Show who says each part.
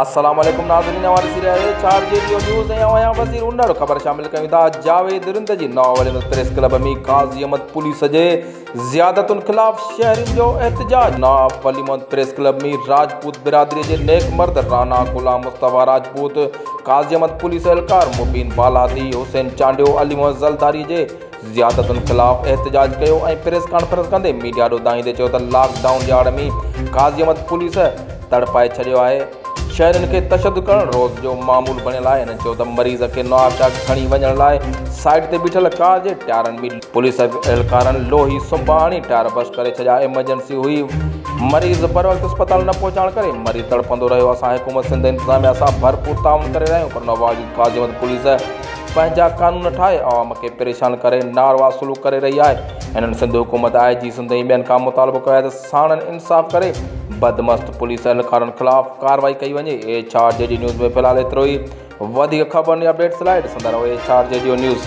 Speaker 1: अस्सलाम वालेकुम नाज़रीन, हमारे सीरियल चार जेडीओ न्यूज़ है वज़ीर उन्नड़ ख़बर शामिल कयूं था। जावेद रिंद जी नॉवल प्रेस क्लब में काज़ी अहमद पुलिस जे ज़ियादतुनि ख़िलाफ़ शहरिन जो एहतजाज। नॉवल प्रेस क्लब में राजपूत बिरादरी के नेक मर्द राना गुलाम मुस्तफ़ा राजपूत, काज़ी अहमद पुलिस एहलकार मुबीन बालादी, हुसैन चांडियो, अली मोहम्मद ज़रदारी जे ज़ियादतुनि ख़िलाफ़ एहतजाज कियो ऐं प्रेस कॉन्फ्रेंस कंदे मीडिया ॾों ॿुधाईंदे चयो त लॉकडाउन जे आड़ में काज़ी अहमद पुलिस तड़पाए छॾियो आहे। शहरनि खे तशद्दुद करणु रोज़ जो मामूल बणियल आहे। हिन चयो त मरीज़ खे नवाबशाह खणी वञण लाइ साइड ते बीठल कार जे टायरनि में पुलिस एहलकारनि लोही सुंबा हणी टायर बश करे छॾिया। एमरजेंसी हुई, मरीज़ पर वक़्तु अस्पताल न पहुचाइण करे मरीज़ तड़पंदो रहियो। असां हुकूमत सिंध इंतज़ामिया सां भरपूर ताउन करे रहिया आहियूं, पर नवाज़ काज़ी अहमद पुलिस पंहिंजा कानून ठाहे आवाम खे परेशान करे नारवा सलूक करे रही आहे। हिननि सिंध हुकूमत IG सिंध ऐं ॿियनि खां मुतालबो कयो आहे त साणनि इंसाफ़ करे बदमस्त पुलिस एहलकारनि ख़िलाफ़ कार्रवाई कई वञे। HR JD न्यूज़ में फ़िलहाल एतिरो ई। वधीक ख़बरुनि या अपडेट्स लाइ ॾिसंदा रहो HR JD न्यूज़।